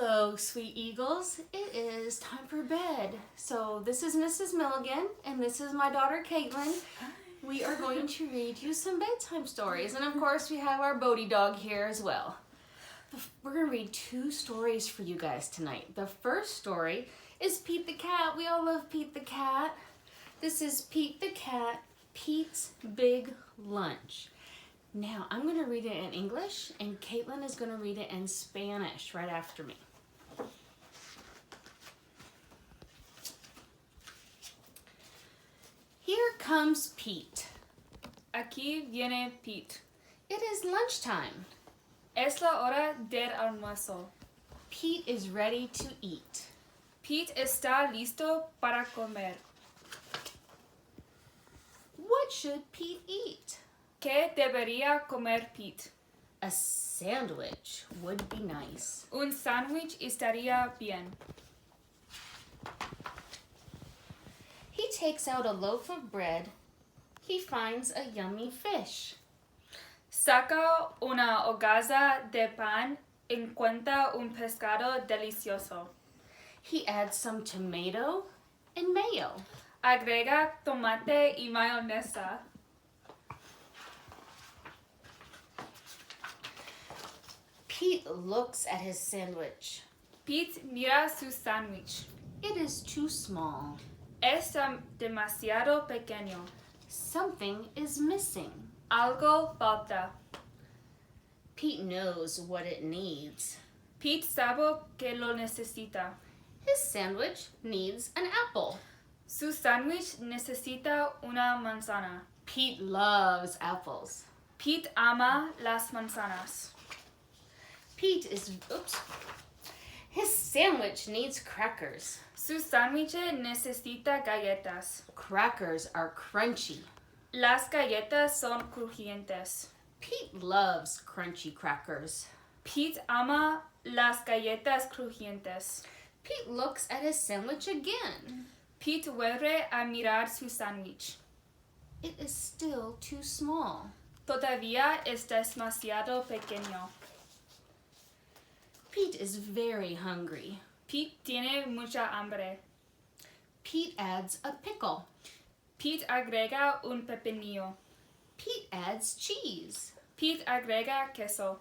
Hello, sweet eagles. It is time for bed. So this is Mrs. Milligan, and this is my daughter, Kaitlyn. We are going to read you some bedtime stories. And of course, we have our Bodie dog here as well. We're going to read 2 stories for you guys tonight. The first story is Pete the Cat. We all love Pete the Cat. This is Pete the Cat, Pete's Big Lunch. Now, I'm going to read it in English, and Kaitlyn is going to read it in Spanish right after me. Here comes Pete. Aquí viene Pete. It is lunchtime. Es la hora del almuerzo. Pete is ready to eat. Pete está listo para comer. What should Pete eat? ¿Qué debería comer Pete? A sandwich would be nice. Un sándwich estaría bien. He takes out a loaf of bread. He finds a yummy fish. Saca una hogaza de pan. Encuentra un pescado delicioso. He adds some tomato and mayo. Agrega tomate y mayonesa. Pete looks at his sandwich. Pete mira su sándwich. It is too small. Es demasiado pequeño. Something is missing. Algo falta. Pete knows what it needs. Pete sabe que lo necesita. His sandwich needs an apple. Su sándwich necesita una manzana. Pete loves apples. Pete ama las manzanas. His sandwich needs crackers. Su sándwich necesita galletas. Crackers are crunchy. Las galletas son crujientes. Pete loves crunchy crackers. Pete ama las galletas crujientes. Pete looks at his sandwich again. Pete vuelve a mirar su sándwich. It is still too small. Todavía es demasiado pequeño. Pete is very hungry. Pete tiene mucha hambre. Pete adds a pickle. Pete agrega un pepinillo. Pete adds cheese. Pete agrega queso.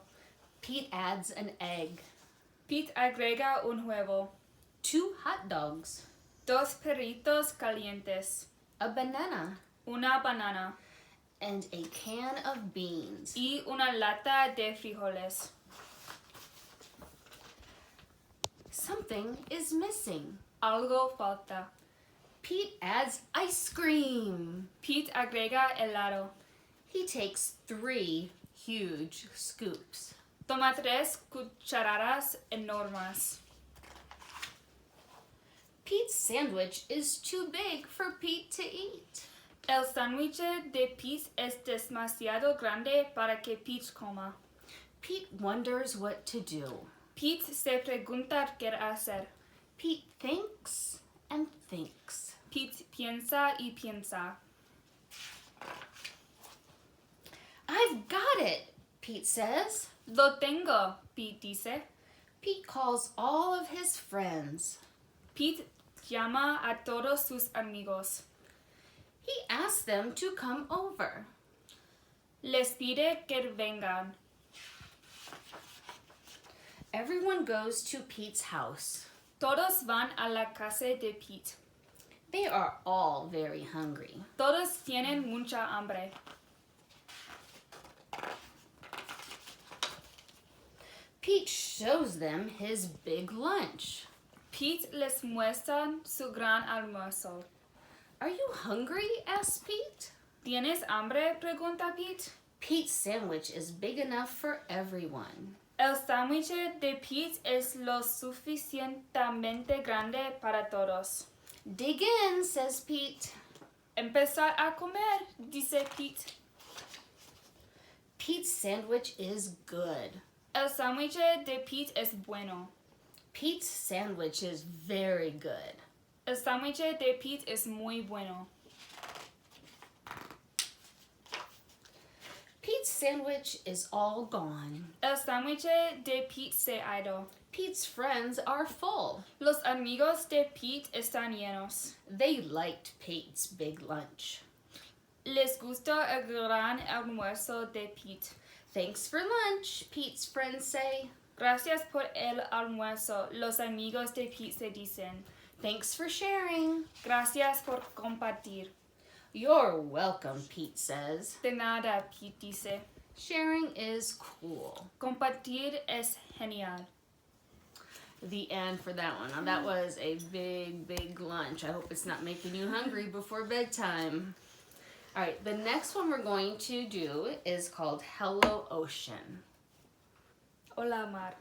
Pete adds an egg. Pete agrega un huevo. 2 hot dogs. 2 perritos calientes. A banana. Una banana. And a can of beans. Y una lata de frijoles. Something is missing. Algo falta. Pete adds ice cream. Pete agrega helado. He takes 3 huge scoops. Toma 3 cucharadas enormes. Pete's sandwich is too big for Pete to eat. El sándwich de Pete es demasiado grande para que Pete coma. Pete wonders what to do. Pete se pregunta qué hacer. Pete thinks and thinks. Pete piensa y piensa. I've got it, Pete says. Lo tengo, Pete dice. Pete calls all of his friends. Pete llama a todos sus amigos. He asks them to come over. Les pide que vengan. Everyone goes to Pete's house. Todos van a la casa de Pete. They are all very hungry. Todos tienen mucha hambre. Pete shows them his big lunch. Pete les muestra su gran almuerzo. Are you hungry? asks Pete. ¿Tienes hambre? pregunta Pete. Pete's sandwich is big enough for everyone. El sándwich de Pete es lo suficientemente grande para todos. Dig in, says Pete. Empezar a comer, dice Pete. Pete's sandwich is good. El sándwich de Pete es bueno. Pete's sandwich is very good. El sándwich de Pete es muy bueno. Pete's sandwich is all gone. El sándwich de Pete se ha ido. Pete's friends are full. Los amigos de Pete están llenos. They liked Pete's big lunch. Les gustó el gran almuerzo de Pete. Thanks for lunch, Pete's friends say. Gracias por el almuerzo, los amigos de Pete se dicen. Thanks for sharing. Gracias por compartir. You're welcome, Pete says. De nada, Pete dice. Sharing is cool. Compartir es genial. The end for that one. Now, that was a big lunch. I hope it's not making you hungry before bedtime. All right, the next one we're going to do is called Hello Ocean. Hola, mar.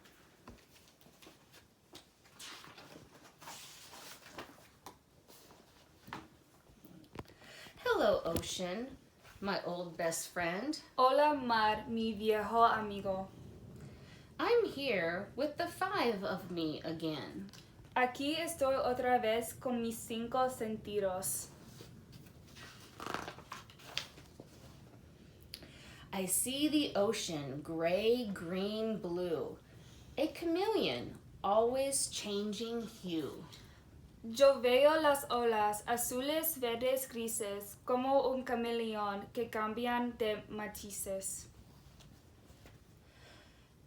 Hello Ocean, my old best friend. Hola, mar, mi viejo amigo. I'm here with the 5 of me again. Aquí estoy otra vez con mis 5 sentidos. I see the ocean, gray, green, blue. A chameleon, always changing hue. Yo veo las olas azules, verdes, grises, como un camaleón que cambian de matices.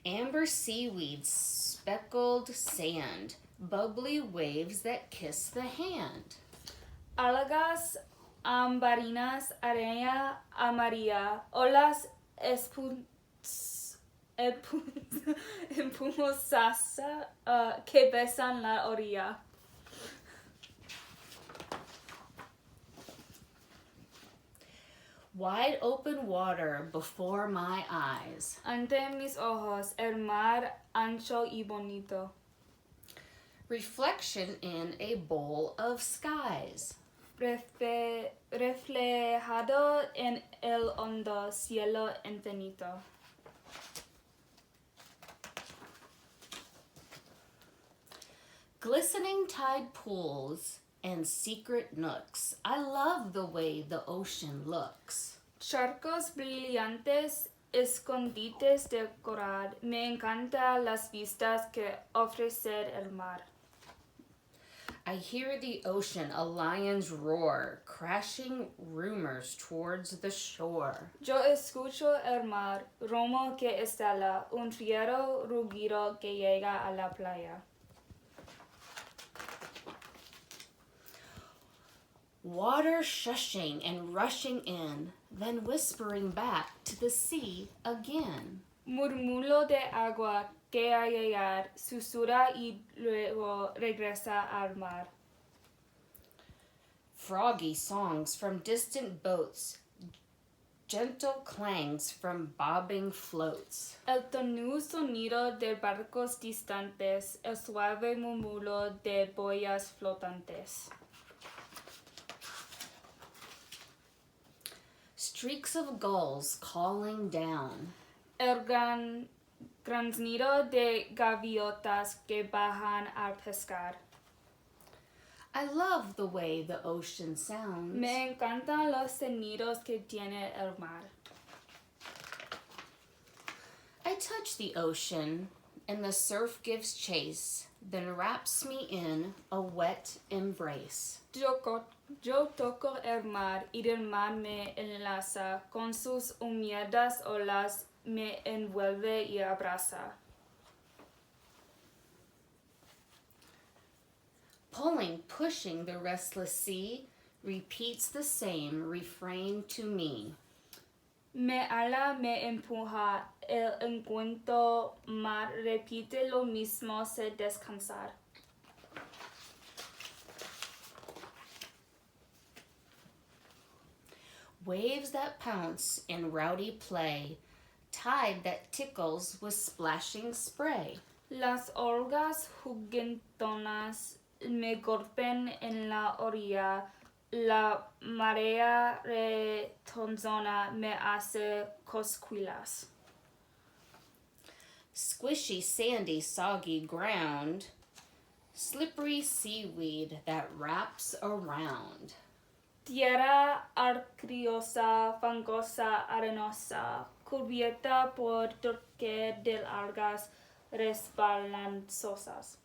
Amber seaweed, speckled sand, bubbly waves that kiss the hand. Algas ambarinas, arena amarilla, olas espumosas que besan la orilla. Wide open water before my eyes. Ante mis ojos, el mar ancho y bonito. Reflection in a bowl of skies. Reflejado en el hondo cielo infinito. Glistening tide pools and secret nooks. I love the way the ocean looks. Charcos brillantes, escondites de coral. Me encantan las vistas que ofrece el mar. I hear the ocean, a lion's roar, crashing rumors towards the shore. Yo escucho el mar, romo que estala, un fiero rugido que llega a la playa. Water shushing and rushing in, then whispering back to the sea again. Murmullo de agua que a llegar, susurra y luego regresa al mar. Froggy songs from distant boats, gentle clangs from bobbing floats. El tono sonido de barcos distantes, el suave murmullo de boyas flotantes. Streaks of gulls calling down. El graznido de gaviotas que bajan a pescar. I love the way the ocean sounds. Me encantan los sonidos que tiene el mar. I touch the ocean, and the surf gives chase, then wraps me in a wet embrace. Yo toco el mar y el mar me enlaza, con sus húmedas olas me envuelve y abraza. Pulling, pushing the restless sea, repeats the same refrain to me. Me ala, me empuja, el encuentro mar repite lo mismo sin descansar. Waves that pounce in rowdy play, tide that tickles with splashing spray. Las olas juguetonas me golpean en la orilla, la marea retonzona me hace cosquillas. Squishy, sandy, soggy ground, slippery seaweed that wraps around. Tierra arcillosa, fangosa, arenosa, cubierta por torque de algas, resbalanzosas.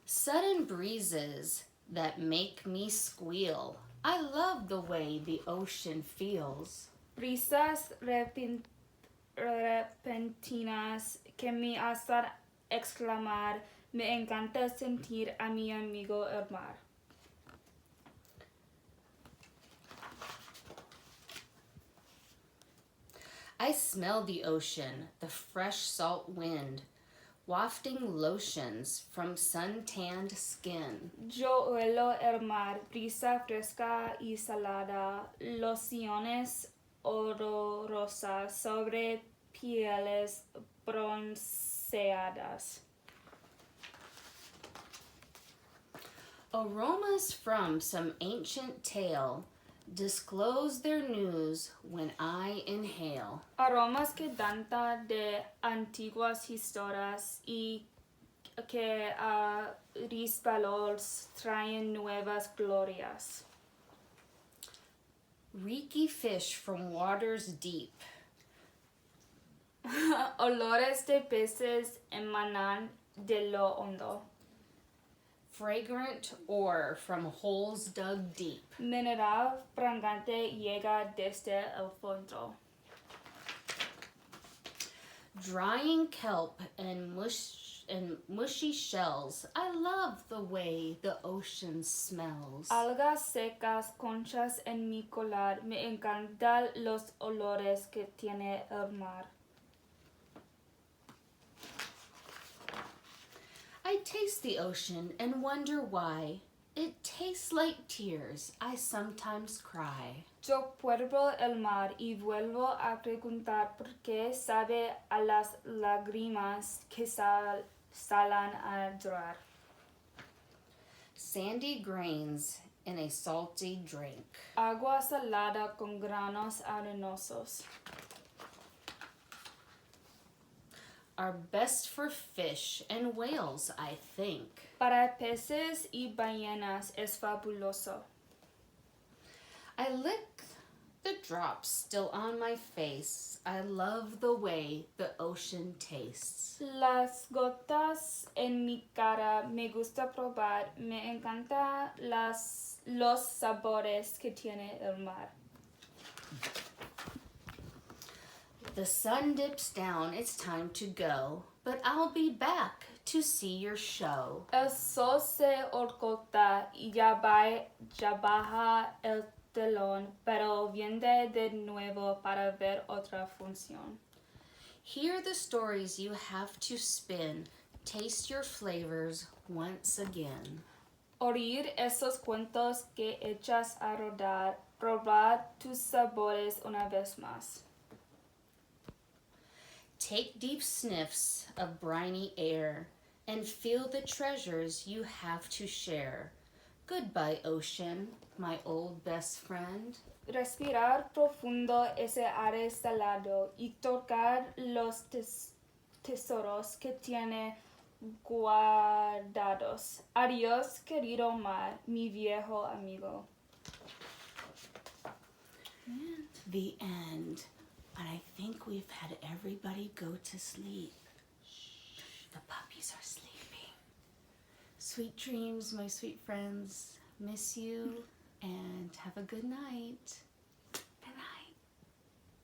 Sudden breezes that make me squeal. I love the way the ocean feels. Brisas repentinas que me hacen exclamar, me encanta sentir a mi amigo el mar. I smell the ocean, the fresh salt wind, wafting lotions from sun-tanned skin. Yo huelo el mar, brisa fresca y salada, lociones olorosas sobre pieles bronceadas. Aromas from some ancient tale disclose their news when I inhale. Aromas que datan de antiguas historias y que a rispalos traen nuevas glorias. Reeky fish from waters deep. Olores de peces emanan de lo hondo. Fragrant ore from holes dug deep. Mineral fragante llega desde el fondo. Drying kelp and mushy shells. I love the way the ocean smells. Algas secas, conchas en mi collar. Me encantan los olores que tiene el mar. I taste the ocean and wonder why. It tastes like tears. I sometimes cry. Yo pruebo el mar y vuelvo a preguntar por qué sabe a las lágrimas que salen a llorar. Sandy grains in a salty drink. Agua salada con granos arenosos. Are best for fish and whales, I think. Para peces y ballenas es fabuloso. I lick the drops still on my face. I love the way the ocean tastes. Las gotas en mi cara me gusta probar. Me encanta los sabores que tiene el mar. The sun dips down, it's time to go, but I'll be back to see your show. El sol se oculta y ya baja el telón, pero viene de nuevo para ver otra función. Hear the stories you have to spin, taste your flavors once again. Oír esos cuentos que echas a rodar, probar tus sabores una vez más. Take deep sniffs of briny air and feel the treasures you have to share. Goodbye, ocean, my old best friend. Respirar profundo ese aire salado y tocar los tesoros que tiene guardados. Adiós, querido mar, mi viejo amigo. The end. And I think we've had everybody go to sleep. Shh, the puppies are sleeping. Sweet dreams, my sweet friends. Miss you and have a good night.